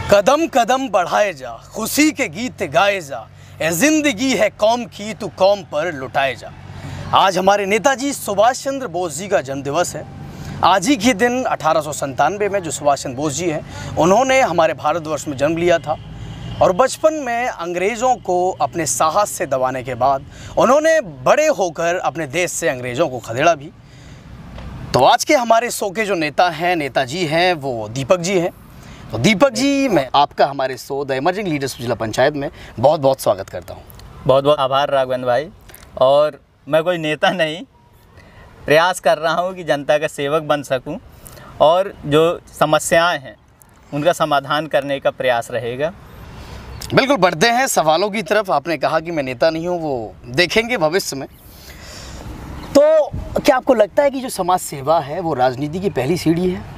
कदम कदम बढ़ाए जा, खुशी के गीत गाए जा, ए जिंदगी है कौम की तू कौम पर लुटाए जा। आज हमारे नेताजी सुभाष चंद्र बोस जी का जन्मदिवस है। आज ही के दिन 1897 में जो सुभाष चंद्र बोस जी हैं, उन्होंने हमारे भारतवर्ष में जन्म लिया था और बचपन में अंग्रेज़ों को अपने साहस से दबाने के बाद उन्होंने बड़े होकर अपने देश से अंग्रेज़ों को खदेड़ा भी। तो आज के हमारे शो के जो नेताजी हैं वो दीपक जी हैं। तो दीपक जी, मैं आपका हमारे शो द इमर्जिंग लीडर्स जिला पंचायत में बहुत बहुत स्वागत करता हूँ। बहुत बहुत आभार राघवेंद्र भाई। और मैं कोई नेता नहीं, प्रयास कर रहा हूँ कि जनता का सेवक बन सकूँ और जो समस्याएं हैं उनका समाधान करने का प्रयास रहेगा। बिल्कुल, बढ़ते हैं सवालों की तरफ। आपने कहा कि मैं नेता नहीं हूँ, वो देखेंगे भविष्य में। तो क्या आपको लगता है कि जो समाज सेवा है वो राजनीति की पहली सीढ़ी है?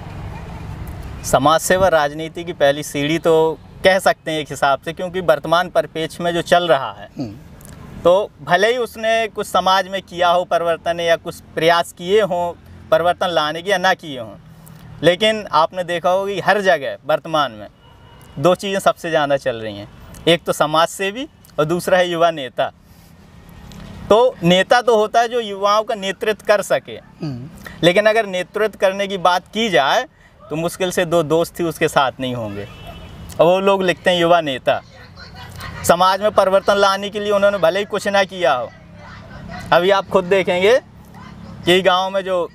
समाज सेवा राजनीति की पहली सीढ़ी तो कह सकते हैं एक हिसाब से, क्योंकि वर्तमान परिप्रेक्ष्य में जो चल रहा है तो भले ही उसने कुछ समाज में किया हो परिवर्तन या कुछ प्रयास किए हों परिवर्तन लाने की या ना किए हों, लेकिन आपने देखा होगा कि हर जगह वर्तमान में दो चीज़ें सबसे ज़्यादा चल रही हैं। एक तो समाज सेवी और दूसरा है युवा नेता। तो नेता तो होता है जो युवाओं का नेतृत्व कर सके, लेकिन अगर नेतृत्व करने की बात की जाए तो मुश्किल से दो दोस्त ही उसके साथ नहीं होंगे, और वो लोग लिखते हैं युवा नेता। समाज में परिवर्तन लाने के लिए उन्होंने भले ही कुछ ना किया हो। अभी आप खुद देखेंगे कि गांव में जो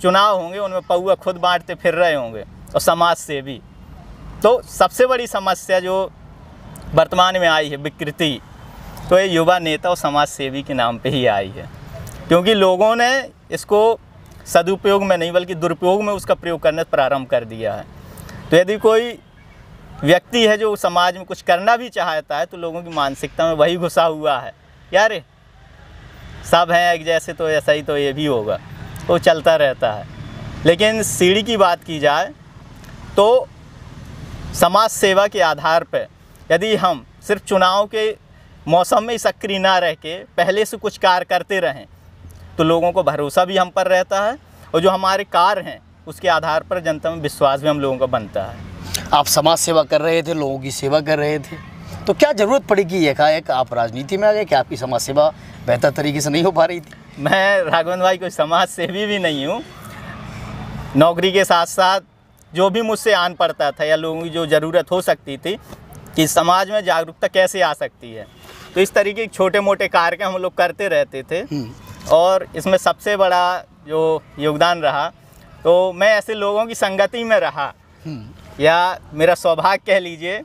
चुनाव होंगे उनमें पौआ खुद बांटते फिर रहे होंगे, और समाज से भी। तो सबसे बड़ी समस्या जो वर्तमान में आई है विकृति, तो ये युवा नेता और समाज सेवी के नाम पे ही आई है, क्योंकि लोगों ने इसको सदुपयोग में नहीं बल्कि दुरुपयोग में उसका प्रयोग करने प्रारंभ कर दिया है। तो यदि कोई व्यक्ति है जो समाज में कुछ करना भी चाहता है तो लोगों की मानसिकता में वही घुसा हुआ है, यार सब हैं एक जैसे तो ऐसा ही तो ये भी होगा, तो चलता रहता है। लेकिन सीढ़ी की बात की जाए तो समाज सेवा के आधार पर यदि हम सिर्फ चुनाव के मौसम में ही सक्रिय ना रह के पहले से कुछ कार्य करते रहें तो लोगों को भरोसा भी हम पर रहता है, और जो हमारे कार्य हैं उसके आधार पर जनता में विश्वास भी हम लोगों का बनता है। आप समाज सेवा कर रहे थे, लोगों की सेवा कर रहे थे, तो क्या ज़रूरत पड़ी कि एकाएक आप राजनीति में आ गए? क्या आपकी समाज सेवा बेहतर तरीके से नहीं हो पा रही थी? मैं राघवेंद्र भाई कोई समाज सेवी भी नहीं हूँ। नौकरी के साथ साथ जो भी मुझसे आन पड़ता था या लोगों की जो ज़रूरत हो सकती थी कि समाज में जागरूकता कैसे आ सकती है, तो इस तरीके के छोटे मोटे कार्य हम लोग करते रहते थे। और इसमें सबसे बड़ा जो योगदान रहा तो मैं ऐसे लोगों की संगति में रहा, या मेरा सौभाग्य कह लीजिए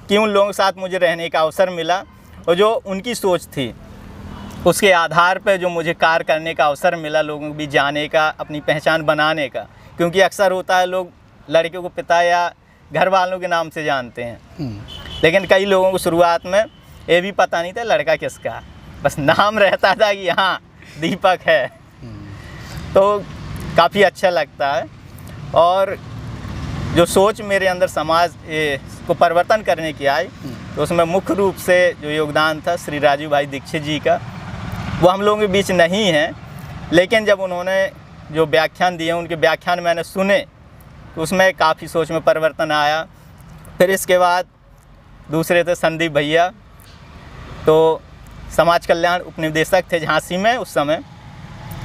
कि उन लोगों के साथ मुझे रहने का अवसर मिला, और जो उनकी सोच थी उसके आधार पर जो मुझे कार्य करने का अवसर मिला, लोगों को भी जाने का, अपनी पहचान बनाने का। क्योंकि अक्सर होता है लोग लड़के को पिता या घर वालों के नाम से जानते हैं, लेकिन कई लोगों को शुरुआत में ये भी पता नहीं था लड़का किसका, बस नाम रहता था कि हाँ दीपक है। तो काफ़ी अच्छा लगता है। और जो सोच मेरे अंदर समाज को परिवर्तन करने की आई तो उसमें मुख्य रूप से जो योगदान था श्री राजीव भाई दीक्षित जी का। वो हम लोगों के बीच नहीं हैं, लेकिन जब उन्होंने जो व्याख्यान दिए उनके व्याख्यान मैंने सुने तो उसमें काफ़ी सोच में परिवर्तन आया। फिर इसके बाद दूसरे थे संदीप भैया, तो समाज कल्याण उपनिदेशक थे झांसी में उस समय,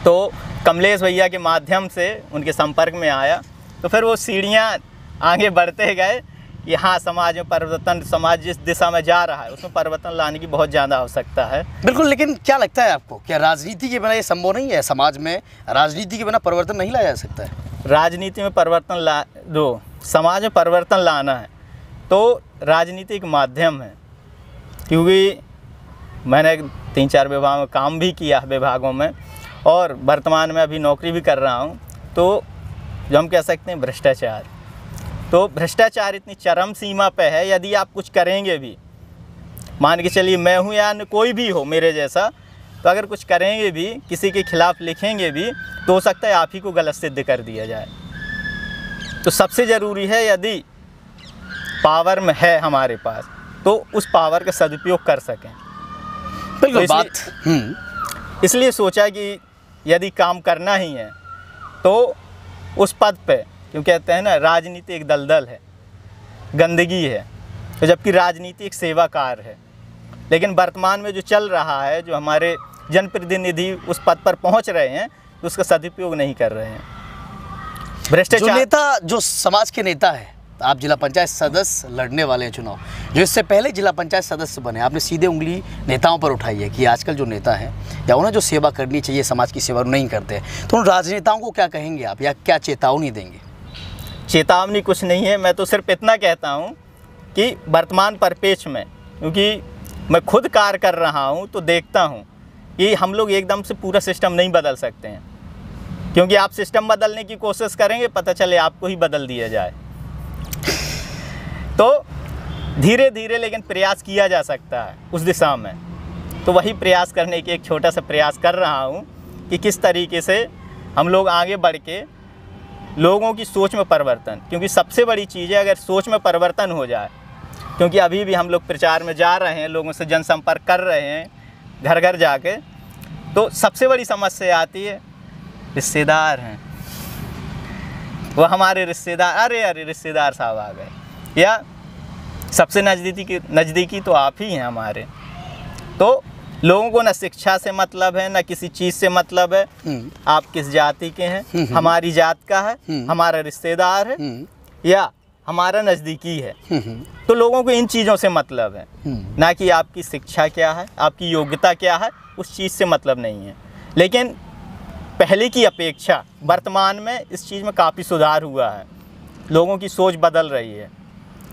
तो कमलेश भैया के माध्यम से उनके संपर्क में आया। तो फिर वो सीढ़ियाँ आगे बढ़ते गए कि हाँ समाज में परिवर्तन, समाज जिस दिशा में जा रहा है उसमें परिवर्तन लाने की बहुत ज़्यादा आवश्यकता है। बिल्कुल, लेकिन क्या लगता है आपको, क्या राजनीति के बिना ये संभव नहीं है? समाज में राजनीति के बिना परिवर्तन नहीं लाया जा सकता है? राजनीति में परिवर्तन जो समाज में परिवर्तन लाना है तो राजनीति एक माध्यम है, क्योंकि मैंने 3-4 विभागों में काम भी किया विभागों में, और वर्तमान में अभी नौकरी भी कर रहा हूँ। तो जो हम कह सकते हैं भ्रष्टाचार, तो भ्रष्टाचार इतनी चरम सीमा पे है, यदि आप कुछ करेंगे भी, मान के चलिए मैं हूँ या कोई भी हो मेरे जैसा, तो अगर कुछ करेंगे भी, किसी के खिलाफ़ लिखेंगे भी, तो हो सकता है आप ही को गलत सिद्ध कर दिया जाए। तो सबसे ज़रूरी है यदि पावर में है हमारे पास तो उस पावर का सदुपयोग कर सकें। तो इसलिए सोचा कि यदि काम करना ही है तो उस पद पे, क्योंकि कहते हैं ना राजनीति एक दलदल है, गंदगी है, तो जबकि राजनीति एक सेवा कार्य है। लेकिन वर्तमान में जो चल रहा है, जो हमारे जनप्रतिनिधि उस पद पर पहुंच रहे हैं, तो उसका सदुपयोग नहीं कर रहे हैं। भ्रष्टाचार, जो नेता, जो समाज के नेता है, आप जिला पंचायत सदस्य लड़ने वाले हैं चुनाव, जो इससे पहले जिला पंचायत सदस्य बने, आपने सीधे उंगली नेताओं पर उठाई है कि आजकल जो नेता है या उन्हें जो सेवा करनी चाहिए समाज की सेवा नहीं करते, तो उन राजनेताओं को क्या कहेंगे आप, या क्या चेतावनी देंगे? चेतावनी कुछ नहीं है, मैं तो सिर्फ इतना कहता हूँ कि वर्तमान परिपेक्ष में, क्योंकि मैं खुद कार्य कर रहा हूँ तो देखता हूँ कि हम लोग एकदम से पूरा सिस्टम नहीं बदल सकते हैं, क्योंकि आप सिस्टम बदलने की कोशिश करेंगे, पता चले आपको ही बदल दिया जाए। तो धीरे धीरे लेकिन प्रयास किया जा सकता है उस दिशा में, तो वही प्रयास करने की एक छोटा सा प्रयास कर रहा हूँ कि किस तरीके से हम लोग आगे बढ़ के लोगों की सोच में परिवर्तन, क्योंकि सबसे बड़ी चीज़ है अगर सोच में परिवर्तन हो जाए, क्योंकि अभी भी हम लोग प्रचार में जा रहे हैं, लोगों से जनसंपर्क कर रहे हैं घर घर जाके, तो सबसे बड़ी समस्या आती है रिश्तेदार हैं, वो हमारे रिश्तेदार, अरे रिश्तेदार साहब आ गए, या सबसे नज़दीकी तो आप ही हैं हमारे। तो लोगों को ना शिक्षा से मतलब है, ना किसी चीज़ से मतलब है, आप किस जाति के हैं, हमारी जात का है, हमारा रिश्तेदार है या हमारा नज़दीकी है, तो लोगों को इन चीज़ों से मतलब है, ना कि आपकी शिक्षा क्या है, आपकी योग्यता क्या है, उस चीज़ से मतलब नहीं है। लेकिन पहले की अपेक्षा वर्तमान में इस चीज़ में काफ़ी सुधार हुआ है, लोगों की सोच बदल रही है,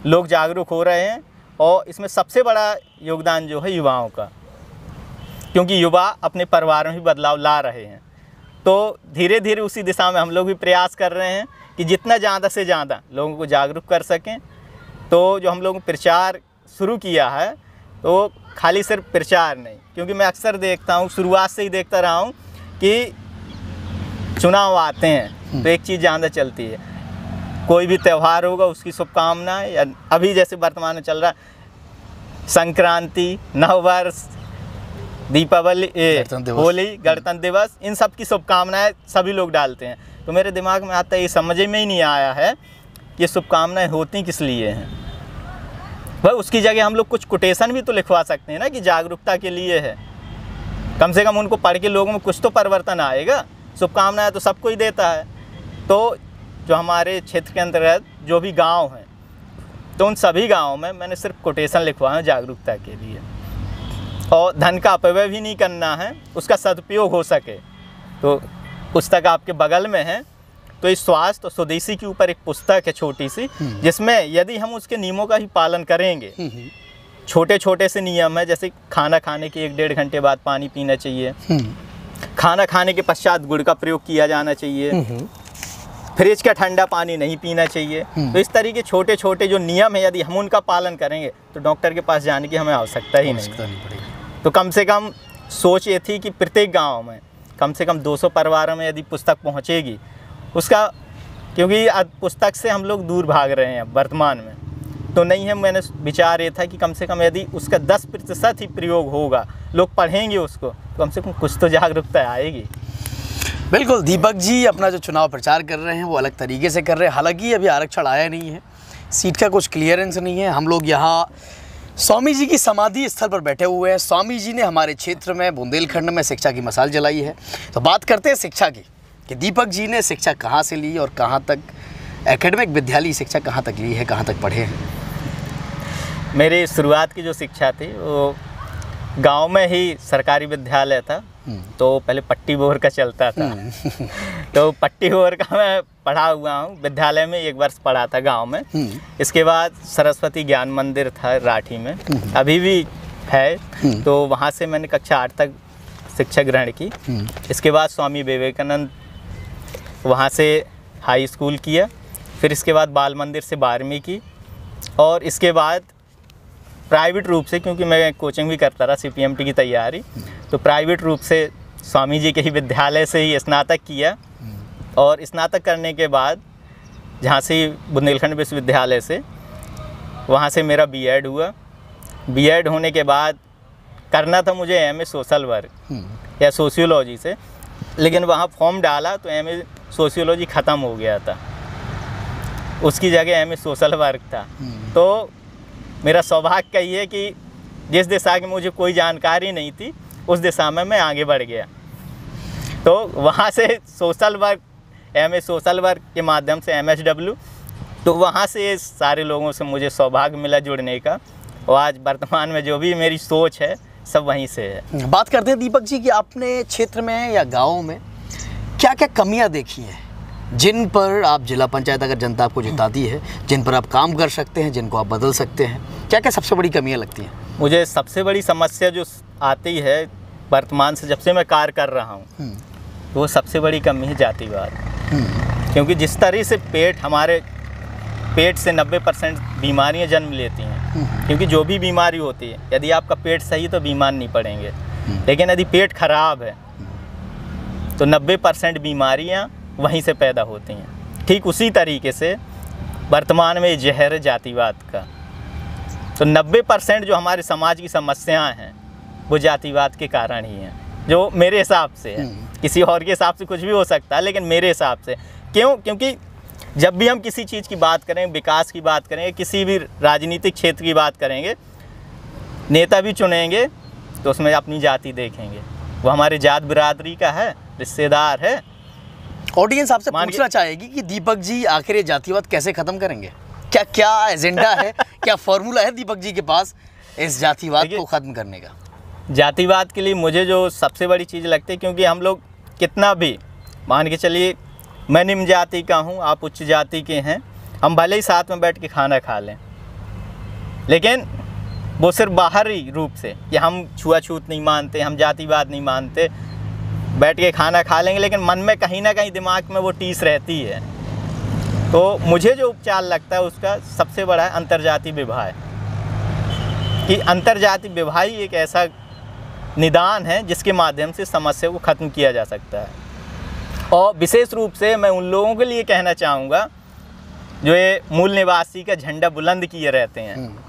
लोग जागरूक हो रहे हैं, और इसमें सबसे बड़ा योगदान जो है युवाओं का, क्योंकि युवा अपने परिवार में भी बदलाव ला रहे हैं। तो धीरे धीरे उसी दिशा में हम लोग भी प्रयास कर रहे हैं कि जितना ज़्यादा से ज़्यादा लोगों को जागरूक कर सकें। तो जो हम लोग प्रचार शुरू किया है, तो खाली सिर्फ प्रचार नहीं, क्योंकि मैं अक्सर देखता हूँ, शुरुआत से ही देखता रहा हूँ कि चुनाव आते हैं तो एक चीज़ ज़्यादा चलती है, कोई भी त्यौहार होगा उसकी शुभकामनाएं, या अभी जैसे वर्तमान में चल रहा संक्रांति, नववर्ष, दीपावली, होली, गणतंत्र दिवस, इन सब की शुभकामनाएं सभी लोग डालते हैं। तो मेरे दिमाग में आता है, ये समझ में ही नहीं आया है ये शुभकामनाएं होती किस लिए हैं। भाई उसकी जगह हम लोग कुछ कोटेशन भी तो लिखवा सकते हैं ना कि जागरूकता के लिए है, कम से कम उनको पढ़ के लोगों में कुछ तो परिवर्तन आएगा। शुभकामनाएं तो सबको ही देता है। तो जो हमारे क्षेत्र के अंतर्गत जो भी गांव हैं, तो उन सभी गांवों में मैंने सिर्फ कोटेशन लिखवाए हैं जागरूकता के लिए, और धन का अपव्यय भी नहीं करना है, उसका सदुपयोग हो सके। तो पुस्तक आपके बगल में है, तो इस स्वास्थ्य और स्वदेशी के ऊपर एक पुस्तक है छोटी सी, जिसमें यदि हम उसके नियमों का ही पालन करेंगे, छोटे छोटे से नियम है, जैसे खाना खाने के 1-1.5 घंटे बाद पानी पीना चाहिए, खाना खाने के पश्चात गुड़ का प्रयोग किया जाना चाहिए, फ्रिज का ठंडा पानी नहीं पीना चाहिए। तो इस तरीके छोटे छोटे जो नियम है, यदि हम उनका पालन करेंगे तो डॉक्टर के पास जाने की हमें आवश्यकता ही नहीं। तो कम से कम सोच ये थी कि प्रत्येक गांव में कम से कम 200 परिवारों में यदि पुस्तक पहुंचेगी उसका, क्योंकि पुस्तक से हम लोग दूर भाग रहे हैं वर्तमान में, तो नहीं है। मैंने विचार ये था कि कम से कम यदि उसका 10% ही प्रयोग होगा, लोग पढ़ेंगे उसको, तो कम से कम कुछ तो जागरूकता आएगी। बिल्कुल, दीपक जी अपना जो चुनाव प्रचार कर रहे हैं वो अलग तरीके से कर रहे हैं। हालांकि अभी आरक्षण आया नहीं है, सीट का कुछ क्लियरेंस नहीं है। हम लोग यहाँ स्वामी जी की समाधि स्थल पर बैठे हुए हैं। स्वामी जी ने हमारे क्षेत्र में, बुंदेलखंड में शिक्षा की मशाल जलाई है। तो बात करते हैं शिक्षा की, कि दीपक जी ने शिक्षा कहाँ से ली और कहाँ तक, एकेडमिक विद्यालय शिक्षा कहाँ तक ली है, कहाँ तक पढ़े हैं? मेरी शुरुआत की जो शिक्षा थी वो गांव में ही सरकारी विद्यालय था। तो पहले पट्टी बोर का चलता था तो पट्टी बोर का मैं पढ़ा हुआ हूँ। विद्यालय में 1 वर्ष पढ़ा था गांव में। इसके बाद सरस्वती ज्ञान मंदिर था राठी में, अभी भी है, तो वहाँ से मैंने कक्षा 8 तक शिक्षा ग्रहण की। इसके बाद स्वामी विवेकानंद वहाँ से हाई स्कूल किया, फिर इसके बाद बाल मंदिर से 12वीं की, और इसके बाद प्राइवेट रूप से, क्योंकि मैं कोचिंग भी करता रहा CPMT की तैयारी, तो प्राइवेट रूप से स्वामी जी के ही विद्यालय से ही स्नातक किया। और स्नातक करने के बाद झांसी बुंदेलखंड विश्वविद्यालय से, वहाँ से मेरा B.Ed हुआ। B.Ed होने के बाद करना था मुझे MA सोशल वर्क या सोशियोलॉजी से, लेकिन वहाँ फॉर्म डाला तो MA सोशियोलॉजी ख़त्म हो गया था। उसकी जगह एमए सोशल वर्क था। तो मेरा सौभाग्य का ये है कि जिस दिशा की मुझे कोई जानकारी नहीं थी उस दिशा में मैं आगे बढ़ गया। तो वहाँ से social work, MA social work के माध्यम से MSW, तो वहाँ से सारे लोगों से मुझे सौभाग्य मिला जुड़ने का, और आज वर्तमान में जो भी मेरी सोच है सब वहीं से है। बात करते हैं दीपक जी कि आपने क्षेत्र में या गाँव में क्या क्या कमियाँ देखी हैं जिन पर आप जिला पंचायत अगर जनता आपको जिताती है, जिन पर आप काम कर सकते हैं, जिनको आप बदल सकते हैं, क्या क्या सबसे बड़ी कमियाँ लगती हैं? मुझे सबसे बड़ी समस्या जो आती है वर्तमान से, जब से मैं कार्य कर रहा हूँ, वो सबसे बड़ी कमी है जातिवाद। क्योंकि जिस तरह से हमारे पेट से 90% बीमारियाँ जन्म लेती हैं। क्योंकि जो भी बीमारी होती है, यदि आपका पेट सही तो बीमार नहीं पड़ेंगे, लेकिन यदि पेट खराब है तो 90% बीमारियाँ वहीं से पैदा होती हैं। ठीक उसी तरीके से वर्तमान में जहर है जातिवाद का। तो 90% जो हमारे समाज की समस्याएं हैं वो जातिवाद के कारण ही हैं, जो मेरे हिसाब से है। किसी और के हिसाब से कुछ भी हो सकता है, लेकिन मेरे हिसाब से क्यों? क्योंकि जब भी हम किसी चीज़ की बात करें, विकास की बात करेंगे, किसी भी राजनीतिक क्षेत्र की बात करेंगे, नेता भी चुनेंगे तो उसमें अपनी जाति देखेंगे, वो हमारे जात बिरादरी का है, रिश्तेदार है। ऑडियंस आपसे पूछना चाहेगी कि दीपक जी आखिर ये जातिवाद कैसे खत्म करेंगे? क्या क्या एजेंडा है, क्या फॉर्मूला है दीपक जी के पास इस जातिवाद को खत्म करने का? जातिवाद के लिए मुझे जो सबसे बड़ी चीज़ लगती है, क्योंकि हम लोग कितना भी मान के चलिए, मैं निम्न जाति का हूँ, आप उच्च जाति के हैं, हम भले ही साथ में बैठ के खाना खा लें, लेकिन वो सिर्फ बाहरी रूप से कि हम छुआछूत नहीं मानते, हम जातिवाद नहीं मानते, बैठ के खाना खा लेंगे, लेकिन मन में कहीं ना कहीं दिमाग में वो टीस रहती है। तो मुझे जो उपचार लगता है उसका सबसे बड़ा है अंतर्जातीय विवाह, कि अंतर्जातीय विवाह ही एक ऐसा निदान है जिसके माध्यम से समस्या को ख़त्म किया जा सकता है। और विशेष रूप से मैं उन लोगों के लिए कहना चाहूँगा जो ये मूल निवासी का झंडा बुलंद किए रहते हैं।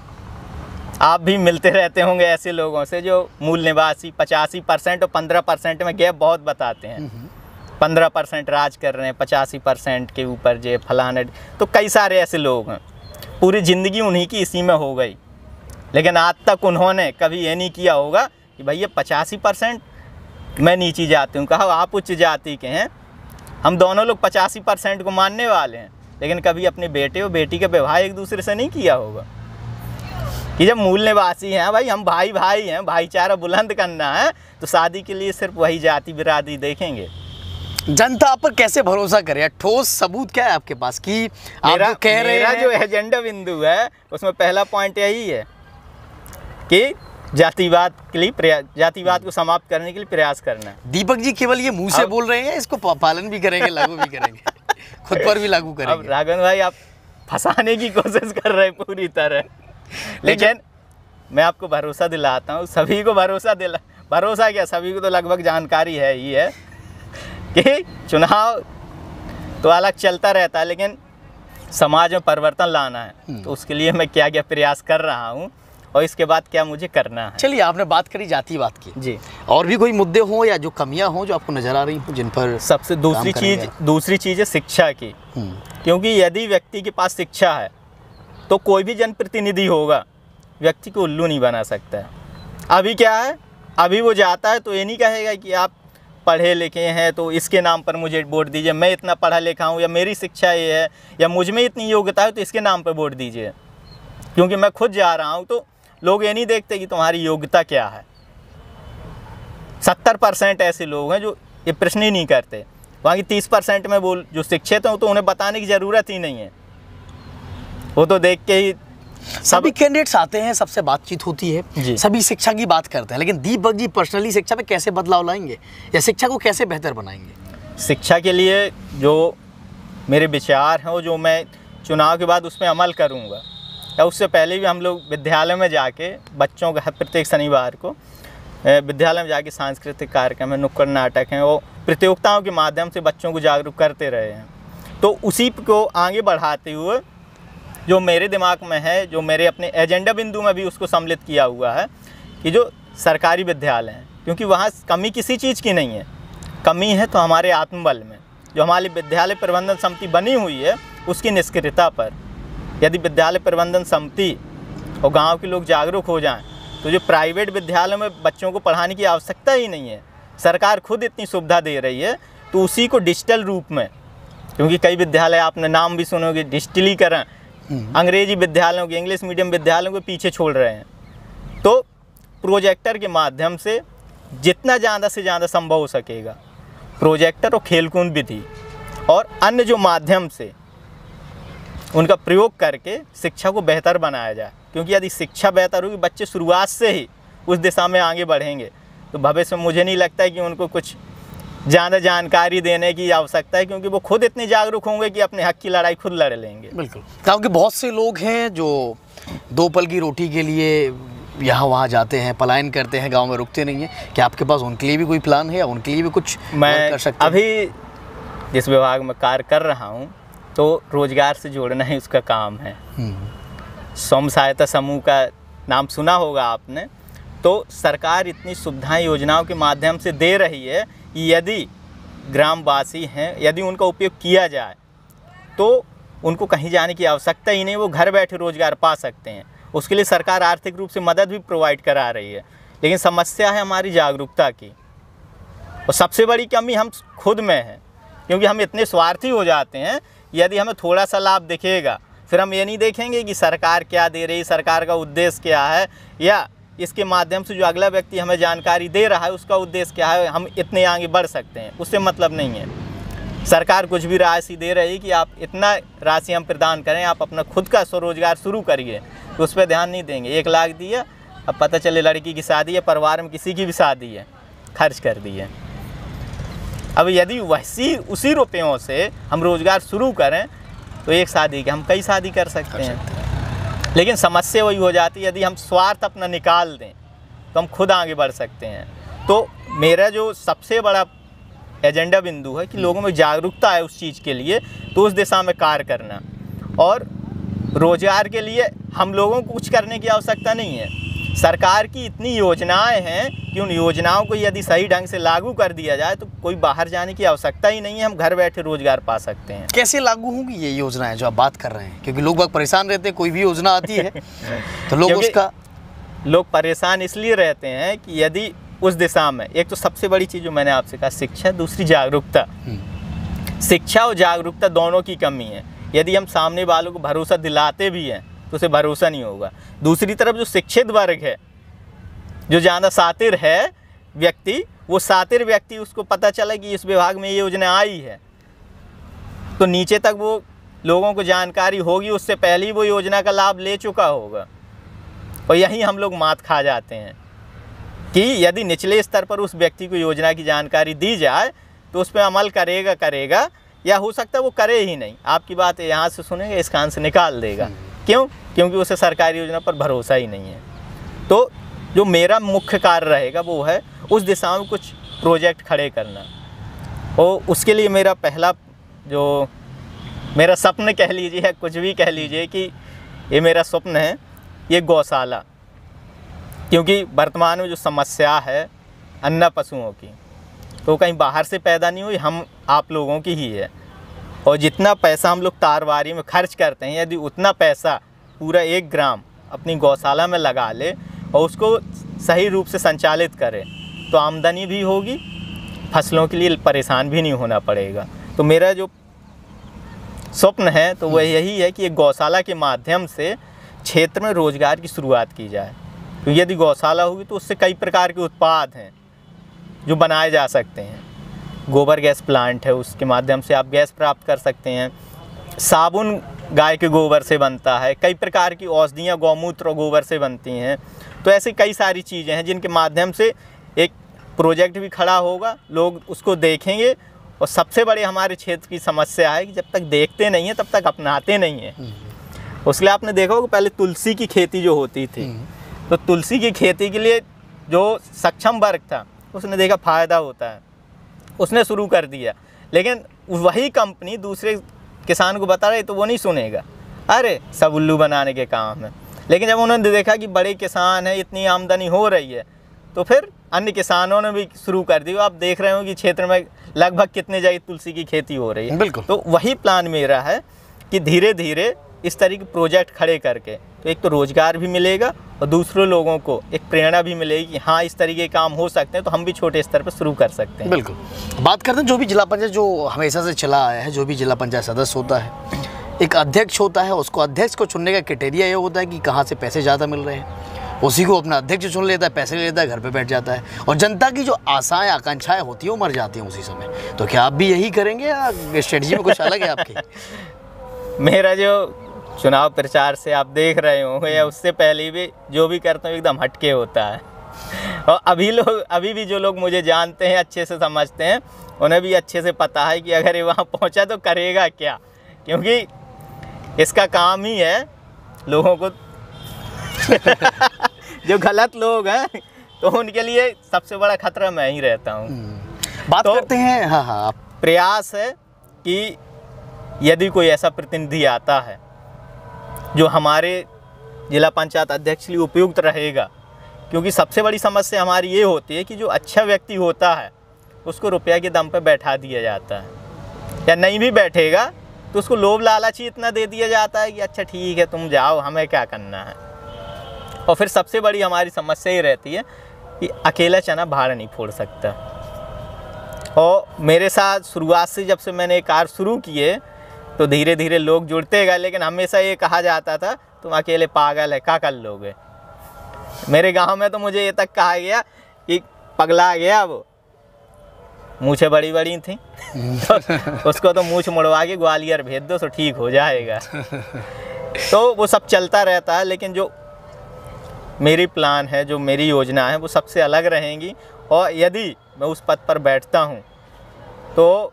आप भी मिलते रहते होंगे ऐसे लोगों से जो मूल निवासी 85% और 15% में गैप बहुत बताते हैं। 15% राज कर रहे हैं, 85% के ऊपर जो फलाना, तो कई सारे ऐसे लोग हैं, पूरी ज़िंदगी उन्हीं की इसी में हो गई, लेकिन आज तक उन्होंने कभी ये नहीं किया होगा कि भैया 85% मैं नीची जाति हूँ, कहा आप उच्च जाति के हैं, हम दोनों लोग 85% को मानने वाले हैं, लेकिन कभी अपने बेटे और बेटी का विवाह एक दूसरे से नहीं किया होगा। कि जब मूल निवासी हैं भाई, हम भाई भाई हैं, भाईचारा बुलंद करना है, तो शादी के लिए सिर्फ वही जाति बिरादरी देखेंगे। जनता आप पर कैसे भरोसा करे? ठोस सबूत क्या है आपके पास कि आप जो कह रहे हैं? जो एजेंडा बिंदु है उसमें पहला पॉइंट यही है कि जातिवाद के लिए जातिवाद को समाप्त करने के लिए प्रयास करना है। दीपक जी केवल ये मुंह से बोल रहे हैं, इसको पालन भी करेंगे, लागू भी करेंगे, खुद पर भी लागू करेंगे? अब राघवन भाई आप फंसाने की कोशिश कर रहे हैं पूरी तरह, लेकिन मैं आपको भरोसा दिलाता हूँ, सभी को भरोसा क्या, सभी को तो लगभग जानकारी है ही है कि चुनाव तो अलग चलता रहता है, लेकिन समाज में परिवर्तन लाना है, तो उसके लिए मैं क्या क्या प्रयास कर रहा हूँ और इसके बाद क्या मुझे करना है। चलिए, आपने बात करी जातिवाद की जी, और भी कोई मुद्दे हों या जो कमियां हों जो आपको नज़र आ रही हों जिन पर सबसे दूसरी चीज़ है शिक्षा की। क्योंकि यदि व्यक्ति के पास शिक्षा है तो कोई भी जनप्रतिनिधि होगा व्यक्ति को उल्लू नहीं बना सकता है। अभी क्या है, अभी वो जाता है तो ये नहीं कहेगा कि आप पढ़े लिखे हैं तो इसके नाम पर मुझे वोट दीजिए, मैं इतना पढ़ा लिखा हूँ या मेरी शिक्षा ये है या मुझ में इतनी योग्यता है तो इसके नाम पर वोट दीजिए। क्योंकि मैं खुद जा रहा हूँ तो लोग ये नहीं देखते कि तुम्हारी योग्यता क्या है। 70% ऐसे लोग हैं जो ये प्रश्न ही नहीं करते, वहाँ की 30% में वो जो शिक्षित हैं तो उन्हें बताने की ज़रूरत ही नहीं है, वो तो देख के ही सभी कैंडिडेट्स आते हैं, सबसे बातचीत होती है, सभी शिक्षा की बात करते हैं, लेकिन दीपक जी पर्सनली शिक्षा पे कैसे बदलाव लाएंगे या शिक्षा को कैसे बेहतर बनाएंगे? शिक्षा के लिए जो मेरे विचार हैं वो जो मैं चुनाव के बाद उस पर अमल करूँगा, या उससे पहले भी हम लोग विद्यालय में जाके बच्चों का प्रत्येक शनिवार को विद्यालय में जाके सांस्कृतिक कार्यक्रम है, नुक्कड़ नाटक हैं, वो प्रतियोगिताओं के माध्यम से बच्चों को जागरूक करते रहे हैं। तो उसी को आगे बढ़ाते हुए जो मेरे दिमाग में है, जो मेरे अपने एजेंडा बिंदु में भी उसको सम्मिलित किया हुआ है कि जो सरकारी विद्यालय हैं, क्योंकि वहाँ कमी किसी चीज़ की नहीं है, कमी है तो हमारे आत्मबल में। जो हमारी विद्यालय प्रबंधन समिति बनी हुई है उसकी निष्क्रियता पर। यदि विद्यालय प्रबंधन समिति और गांव के लोग जागरूक हो जाएं तो जो प्राइवेट विद्यालयों में बच्चों को पढ़ाने की आवश्यकता ही नहीं है। सरकार खुद इतनी सुविधा दे रही है, तो उसी को डिजिटल रूप में, क्योंकि कई विद्यालय आपने नाम भी सुनोगे, डिजिटलीकरण, अंग्रेजी विद्यालयों के, इंग्लिश मीडियम विद्यालयों के पीछे छोड़ रहे हैं। तो प्रोजेक्टर के माध्यम से जितना ज़्यादा से ज़्यादा संभव हो सकेगा, प्रोजेक्टर और खेलकूद विधि और अन्य जो माध्यम से उनका प्रयोग करके शिक्षा को बेहतर बनाया जाए। क्योंकि यदि शिक्षा बेहतर होगी, बच्चे शुरुआत से ही उस दिशा में आगे बढ़ेंगे, तो भविष्य में मुझे नहीं लगता है कि उनको कुछ ज़्यादा जानकारी देने की आवश्यकता है, क्योंकि वो खुद इतने जागरूक होंगे कि अपने हक की लड़ाई खुद लड़ लेंगे। बिल्कुल, क्योंकि बहुत से लोग हैं जो 2 पल की रोटी के लिए यहाँ वहाँ जाते हैं, पलायन करते हैं, गांव में रुकते नहीं हैं। क्या आपके पास उनके लिए भी कोई प्लान है या उनके लिए भी कुछ मैं कर सकते हैं? अभी जिस विभाग में कार्य कर रहा हूँ, तो रोजगार से जोड़ना ही उसका काम है। स्वयं सहायता समूह का नाम सुना होगा आपने। तो सरकार इतनी सुविधाएं योजनाओं के माध्यम से दे रही है कि यदि ग्रामवासी हैं, यदि उनका उपयोग किया जाए तो उनको कहीं जाने की आवश्यकता ही नहीं, वो घर बैठे रोजगार पा सकते हैं। उसके लिए सरकार आर्थिक रूप से मदद भी प्रोवाइड करा रही है। लेकिन समस्या है हमारी जागरूकता की, और सबसे बड़ी कमी हम खुद में है, क्योंकि हम इतने स्वार्थी हो जाते हैं। यदि हमें थोड़ा सा लाभ दिखेगा, फिर हम ये नहीं देखेंगे कि सरकार क्या दे रही है, सरकार का उद्देश्य क्या है, या इसके माध्यम से जो अगला व्यक्ति हमें जानकारी दे रहा है उसका उद्देश्य क्या है, हम इतने आगे बढ़ सकते हैं। उससे मतलब नहीं है। सरकार कुछ भी राशि दे रही कि आप इतना राशि हम प्रदान करें, आप अपना खुद का स्वरोजगार शुरू करिए, तो उस पर ध्यान नहीं देंगे। 1 लाख दिया, अब पता चले लड़की की शादी है, परिवार में किसी की भी शादी है, खर्च कर दिए। अब यदि उसी रुपयों से हम रोज़गार शुरू करें तो एक शादी के हम कई शादी कर सकते हैं। लेकिन समस्या वही हो जाती है, यदि हम स्वार्थ अपना निकाल दें तो हम खुद आगे बढ़ सकते हैं। तो मेरा जो सबसे बड़ा एजेंडा बिंदु है कि लोगों में जागरूकता है उस चीज़ के लिए, तो उस दिशा में कार्य करना। और रोज़गार के लिए हम लोगों को कुछ करने की आवश्यकता नहीं है। सरकार की इतनी योजनाएं हैं कि उन योजनाओं को यदि सही ढंग से लागू कर दिया जाए तो कोई बाहर जाने की आवश्यकता ही नहीं है, हम घर बैठे रोजगार पा सकते हैं। कैसे लागू होंगी ये योजनाएं जो आप बात कर रहे हैं? क्योंकि लोग बहुत परेशान रहते हैं, कोई भी योजना आती है तो लोग परेशान इसलिए रहते हैं कि यदि उस दिशा में, एक तो सबसे बड़ी चीज़ जो मैंने आपसे कहा शिक्षा, दूसरी जागरूकता। शिक्षा और जागरूकता दोनों की कमी है। यदि हम सामने वालों को भरोसा दिलाते भी हैं तो उसे भरोसा नहीं होगा। दूसरी तरफ जो शिक्षित वर्ग है, जो ज़्यादा शातिर है व्यक्ति, वो शातिर व्यक्ति उसको पता चला कि इस विभाग में ये योजना आई है, तो नीचे तक वो लोगों को जानकारी होगी, उससे पहले ही वो योजना का लाभ ले चुका होगा। और यहीं हम लोग मात खा जाते हैं कि यदि निचले स्तर पर उस व्यक्ति को योजना की जानकारी दी जाए तो उस पर अमल करेगा, या हो सकता है वो करे ही नहीं। आपकी बात यहाँ से सुनेगा, इस कान से निकाल देगा। क्यों? क्योंकि उसे सरकारी योजना पर भरोसा ही नहीं है। तो जो मेरा मुख्य कार्य रहेगा वो है उस दिशा में कुछ प्रोजेक्ट खड़े करना। और उसके लिए मेरा पहला जो मेरा सपना कह लीजिए या कुछ भी कह लीजिए कि ये मेरा स्वप्न है, ये गौशाला। क्योंकि वर्तमान में जो समस्या है अन्ना पशुओं की, तो कहीं बाहर से पैदा नहीं हुई, हम आप लोगों की ही है। और जितना पैसा हम लोग तारवारी में खर्च करते हैं, यदि उतना पैसा पूरा 1 ग्राम अपनी गौशाला में लगा ले और उसको सही रूप से संचालित करें तो आमदनी भी होगी, फसलों के लिए परेशान भी नहीं होना पड़ेगा। तो मेरा जो स्वप्न है तो वह यही है कि एक गौशाला के माध्यम से क्षेत्र में रोजगार की शुरुआत की जाए। तो यदि गौशाला होगी तो उससे कई प्रकार के उत्पाद हैं जो बनाए जा सकते हैं। गोबर गैस प्लांट है, उसके माध्यम से आप गैस प्राप्त कर सकते हैं। साबुन गाय के गोबर से बनता है, कई प्रकार की औषधियाँ गौमूत्र और गोबर से बनती हैं। तो ऐसी कई सारी चीज़ें हैं जिनके माध्यम से एक प्रोजेक्ट भी खड़ा होगा, लोग उसको देखेंगे। और सबसे बड़ी हमारे क्षेत्र की समस्या है कि जब तक देखते नहीं हैं तब तक अपनाते नहीं हैं। उसके लिए आपने देखा होगा पहले तुलसी की खेती जो होती थी, तो तुलसी की खेती के लिए जो सक्षम वर्ग था उसने देखा फ़ायदा होता है, उसने शुरू कर दिया। लेकिन वही कंपनी दूसरे किसान को बता रही तो वो नहीं सुनेगा, अरे सब उल्लू बनाने के काम है। लेकिन जब उन्होंने देखा कि बड़े किसान हैं, इतनी आमदनी हो रही है, तो फिर अन्य किसानों ने भी शुरू कर दी। आप देख रहे हो कि क्षेत्र में लगभग कितने जगह तुलसी की खेती हो रही है। बिल्कुल। तो वही प्लान मेरा है कि धीरे धीरे इस तरह के प्रोजेक्ट खड़े करके तो एक तो रोज़गार भी मिलेगा और दूसरों लोगों को एक प्रेरणा भी मिलेगी कि हाँ इस तरीके के काम हो सकते हैं, तो हम भी छोटे स्तर पर शुरू कर सकते हैं। बिल्कुल। बात करते हैं जो भी जिला पंचायत जो हमेशा से चला आया है, जो भी जिला पंचायत सदस्य होता है, एक अध्यक्ष होता है, उसको अध्यक्ष को चुनने का क्राइटेरिया ये होता है कि कहाँ से पैसे ज़्यादा मिल रहे हैं, उसी को अपना अध्यक्ष चुन लेता है, पैसे ले लेता है, घर पे बैठ जाता है, और जनता की जो आशाएं आकांक्षाएं होती हैं वो मर जाती हैं उसी समय। तो क्या आप भी यही करेंगे या स्ट्रेटजी में कुछ अलग है आपकी? मेरा जो चुनाव प्रचार से आप देख रहे होंगे या उससे पहले भी जो भी करता हूँ एकदम हटके होता है, और अभी भी जो लोग मुझे जानते हैं, अच्छे से समझते हैं, उन्हें भी अच्छे से पता है कि अगर ये वहाँ पहुँचा तो करेगा क्या, क्योंकि इसका काम ही है लोगों को जो गलत लोग हैं तो उनके लिए सबसे बड़ा खतरा मैं ही रहता हूँ। बात तो करते हैं, हाँ, प्रयास है कि यदि कोई ऐसा प्रतिनिधि आता है जो हमारे जिला पंचायत अध्यक्ष के लिए उपयुक्त रहेगा, क्योंकि सबसे बड़ी समस्या हमारी ये होती है कि जो अच्छा व्यक्ति होता है उसको रुपया के दम पे बैठा दिया जाता है, या नहीं भी बैठेगा तो उसको लोभ लालच ही इतना दे दिया जाता है कि अच्छा ठीक है तुम जाओ, हमें क्या करना है। और फिर सबसे बड़ी हमारी समस्या ये रहती है कि अकेला चना भाड़ नहीं फोड़ सकता। और मेरे साथ शुरुआत से जब से मैंने कार्य शुरू किए तो धीरे धीरे लोग जुड़ते गए, लेकिन हमेशा ये कहा जाता था तुम अकेले पागल है, क्या कर लोगे। मेरे गांव में तो मुझे ये तक कहा गया कि पगला गया, वो मूछें बड़ी बड़ी थी तो उसको तो मूछ मुड़वा के ग्वालियर भेज दो तो ठीक हो जाएगा। तो वो सब चलता रहता है, लेकिन जो मेरी प्लान है, जो मेरी योजना है, वो सबसे अलग रहेंगी। और यदि मैं उस पद पर बैठता हूँ तो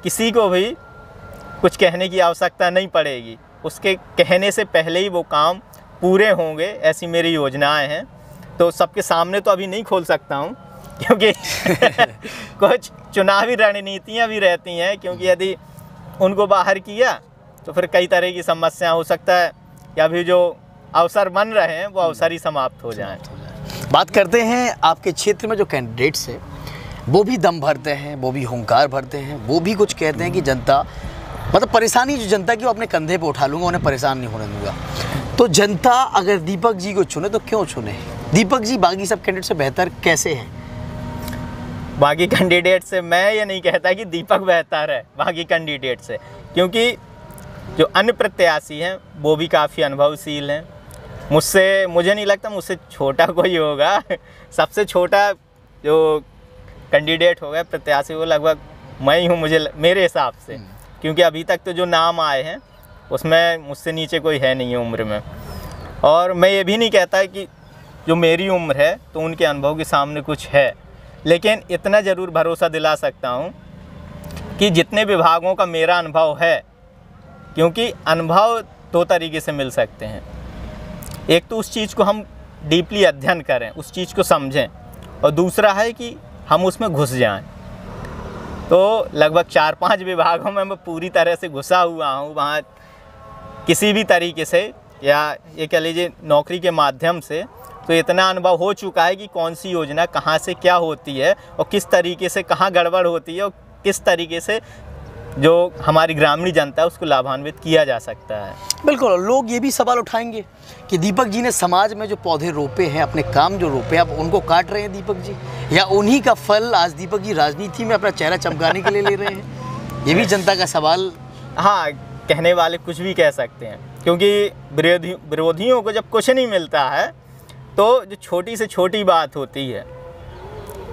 किसी को भी कुछ कहने की आवश्यकता नहीं पड़ेगी, उसके कहने से पहले ही वो काम पूरे होंगे, ऐसी मेरी योजनाएं हैं। तो सबके सामने तो अभी नहीं खोल सकता हूँ क्योंकि कुछ चुनावी रणनीतियाँ भी रहती हैं, क्योंकि यदि उनको बाहर किया तो फिर कई तरह की समस्या हो सकता है कि अभी जो अवसर बन रहे हैं वो अवसर ही समाप्त हो जाएं। बात करते हैं आपके क्षेत्र में जो कैंडिडेट्स हैं वो भी दम भरते हैं, वो भी हुंकार भरते हैं, वो भी कुछ कहते हैं कि जनता मतलब परेशानी जो जनता की वो अपने कंधे पे उठा लूँगा, उन्हें परेशान नहीं होने दूंगा। तो जनता अगर दीपक जी को चुने तो क्यों चुने? दीपक जी बाकी सब कैंडिडेट से बेहतर कैसे हैं? बाकी कैंडिडेट से मैं ये नहीं कहता कि दीपक बेहतर है बाकी कैंडिडेट से, क्योंकि जो अन्य प्रत्याशी हैं वो भी काफ़ी अनुभवशील हैं। मुझे नहीं लगता मुझसे छोटा कोई होगा। सबसे छोटा जो कैंडिडेट होगा प्रत्याशी वो लगभग मैं ही हूँ, मेरे हिसाब से, क्योंकि अभी तक तो जो नाम आए हैं उसमें मुझसे नीचे कोई है नहीं है उम्र में। और मैं ये भी नहीं कहता कि जो मेरी उम्र है तो उनके अनुभव के सामने कुछ है, लेकिन इतना ज़रूर भरोसा दिला सकता हूँ कि जितने विभागों का मेरा अनुभव है, क्योंकि अनुभव दो तरीके से मिल सकते हैं। एक तो उस चीज़ को हम डीपली अध्ययन करें, उस चीज़ को समझें, और दूसरा है कि हम उसमें घुस जाएं। तो लगभग 4-5 विभागों में मैं पूरी तरह से घुसा हुआ हूँ। वहाँ किसी भी तरीके से या ये कह लीजिए नौकरी के माध्यम से तो इतना अनुभव हो चुका है कि कौन सी योजना कहाँ से क्या होती है और किस तरीके से कहाँ गड़बड़ होती है और किस तरीके से जो हमारी ग्रामीण जनता है उसको लाभान्वित किया जा सकता है। बिल्कुल, लोग ये भी सवाल उठाएंगे कि दीपक जी ने समाज में जो पौधे रोपे हैं, अपने काम जो रोपे हैं, अब उनको काट रहे हैं दीपक जी, या उन्हीं का फल आज दीपक जी राजनीति में अपना चेहरा चमकाने के लिए ले रहे हैं? ये भी जनता का सवाल। हाँ, कहने वाले कुछ भी कह सकते हैं, क्योंकि विरोधियों को जब कुछ नहीं मिलता है तो जो छोटी से छोटी बात होती है,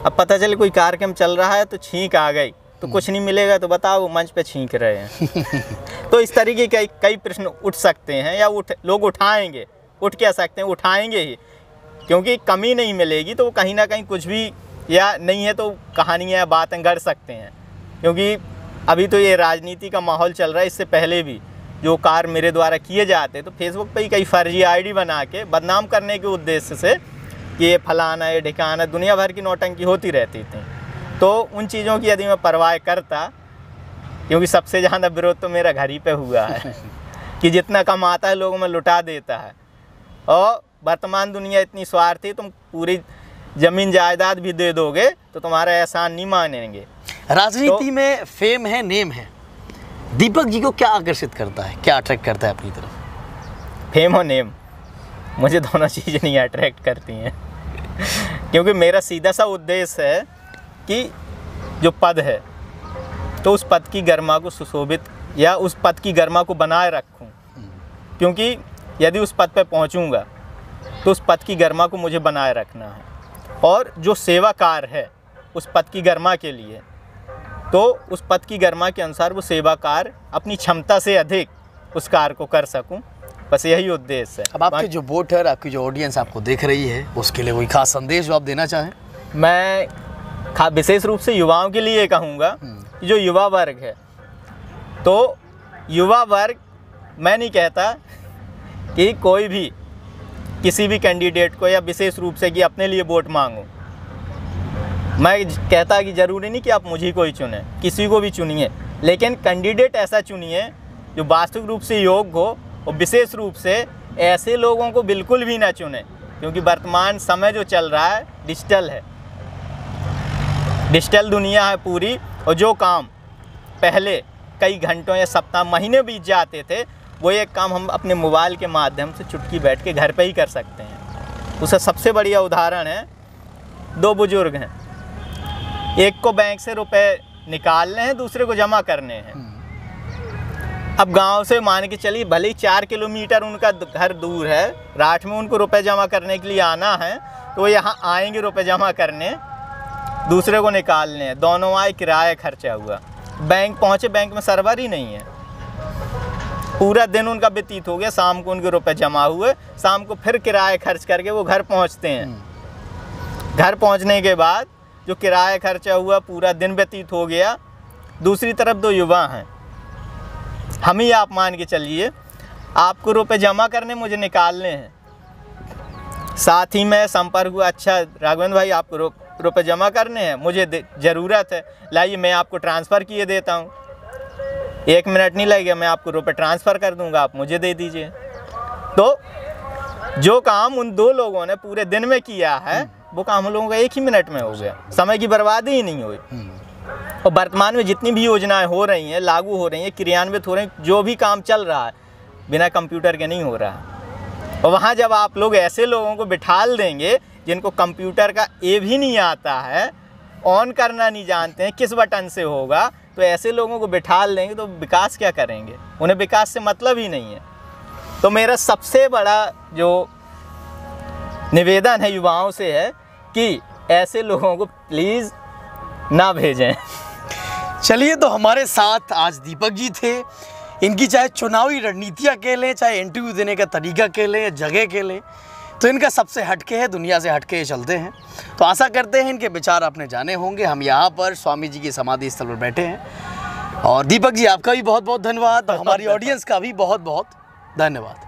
अब पता चले कोई कार्यक्रम चल रहा है तो छींक आ गई तो कुछ नहीं मिलेगा तो बताओ मंच पे छींक रहे हैं। तो इस तरीके के कई प्रश्न उठ सकते हैं या लोग उठाएंगे, उठ क्या सकते हैं, उठाएंगे ही, क्योंकि कमी नहीं मिलेगी तो कहीं ना कहीं कुछ भी या नहीं है तो कहानियाँ या बातें गढ़ सकते हैं। क्योंकि अभी तो ये राजनीति का माहौल चल रहा है, इससे पहले भी जो कार्य मेरे द्वारा किए जाते तो फेसबुक पे ही कई फर्जी आईडी बना के बदनाम करने के उद्देश्य से कि ये फलाना ये ढिकाना, दुनिया भर की नौटंकी होती रहती थी। तो उन चीज़ों की यदि मैं परवाह करता, क्योंकि सबसे ज़्यादा विरोध तो मेरा घर ही पे हुआ है कि जितना कमाता है लोगों में लुटा देता है, और वर्तमान दुनिया इतनी स्वार्थी, तुम पूरी ज़मीन जायदाद भी दे दोगे तो तुम्हारा एहसान नहीं मानेंगे। राजनीति में फेम है, नेम है, दीपक जी को क्या आकर्षित करता है, क्या अट्रैक्ट करता है अपनी तरफ? फेम और नेम, मुझे दोनों चीज़ें नहीं अट्रैक्ट करती हैं क्योंकि मेरा सीधा सा उद्देश्य है कि जो पद है तो उस पद की गरिमा को सुशोभित या उस पद की गरिमा को बनाए रखूं, क्योंकि यदि उस पद पर पहुंचूंगा तो उस पद की गरिमा को मुझे बनाए रखना है। और जो सेवा कार्य है उस पद की गरिमा के लिए, तो उस पद की गरिमा के अनुसार वो सेवा कार्य अपनी क्षमता से अधिक उस कार्य को कर सकूं, बस यही उद्देश्य है। अब आपके जो वोटर, आपकी जो ऑडियंस आपको देख रही है, उसके लिए कोई खास संदेश जो आप देना चाहें? मैं विशेष रूप से युवाओं के लिए कहूँगा कि जो युवा वर्ग है, तो युवा वर्ग, मैं नहीं कहता कि कोई भी किसी भी कैंडिडेट को या विशेष रूप से कि अपने लिए वोट मांगो। मैं कहता कि ज़रूरी नहीं कि आप मुझे कोई चुने, किसी को भी चुनिए, लेकिन कैंडिडेट ऐसा चुनिए जो वास्तविक रूप से योग्य हो, और विशेष रूप से ऐसे लोगों को बिल्कुल भी ना चुने, क्योंकि वर्तमान समय जो चल रहा है डिजिटल है, डिजिटल दुनिया है पूरी, और जो काम पहले कई घंटों या सप्ताह, महीने बीत जाते थे, वो एक काम हम अपने मोबाइल के माध्यम से चुटकी बैठ के घर पे ही कर सकते हैं। उसका सबसे बढ़िया उदाहरण है, दो बुजुर्ग हैं, एक को बैंक से रुपए निकालने हैं, दूसरे को जमा करने हैं। अब गांव से मान के चलिए भले ही 4 किलोमीटर उनका घर दूर है, रात में उनको रुपए जमा करने के लिए आना है, तो वो यहाँ आएंगे रुपए जमा करने, दूसरे को निकालने, दोनों आए, किराया खर्चा हुआ। बैंक पहुँचे, बैंक में सर्वर ही नहीं है, पूरा दिन उनका व्यतीत हो गया, शाम को उनके रुपए जमा हुए, शाम को फिर किराया खर्च करके वो घर पहुँचते हैं। घर पहुँचने के बाद जो किराया खर्चा हुआ, पूरा दिन व्यतीत हो गया। दूसरी तरफ दो युवा हैं, हम ही आप मान के चलिए, आपको रुपए जमा करने, मुझे निकालने हैं। साथ ही में संपर्क हुआ, अच्छा राघवेंद्र भाई आपको रुपए जमा करने हैं, मुझे ज़रूरत है, लाइए मैं आपको ट्रांसफ़र किए देता हूँ, 1 मिनट नहीं लगेगा, मैं आपको रुपए ट्रांसफ़र कर दूँगा, आप मुझे दे दीजिए। तो जो काम उन दो लोगों ने पूरे दिन में किया है, वो काम हम लोगों का 1 ही मिनट में हो गया, समय की बर्बादी ही नहीं हुई। और वर्तमान में जितनी भी योजनाएं हो रही हैं, लागू हो रही हैं, क्रियान्वित हो रही हैं, जो भी काम चल रहा है बिना कंप्यूटर के नहीं हो रहा। और वहाँ जब आप लोग ऐसे लोगों को बिठाल देंगे जिनको कंप्यूटर का ए भी नहीं आता है, ऑन करना नहीं जानते हैं, किस बटन से होगा, तो ऐसे लोगों को बिठाल देंगे तो विकास क्या करेंगे? उन्हें विकास से मतलब ही नहीं है। तो मेरा सबसे बड़ा जो निवेदन है युवाओं से है कि ऐसे लोगों को प्लीज़ ना भेजें। चलिए, तो हमारे साथ आज दीपक जी थे। इनकी चाहे चुनावी रणनीतियाँ कह लें, चाहे इंटरव्यू देने का तरीका कह लें, जगह कह लें, तो इनका सबसे हटके है, दुनिया से हटके चलते हैं। तो आशा करते हैं इनके विचार आपने जाने होंगे। हम यहाँ पर स्वामी जी की समाधि स्थल पर बैठे हैं। और दीपक जी, आपका भी बहुत बहुत धन्यवाद, और हमारी ऑडियंस का भी बहुत बहुत धन्यवाद।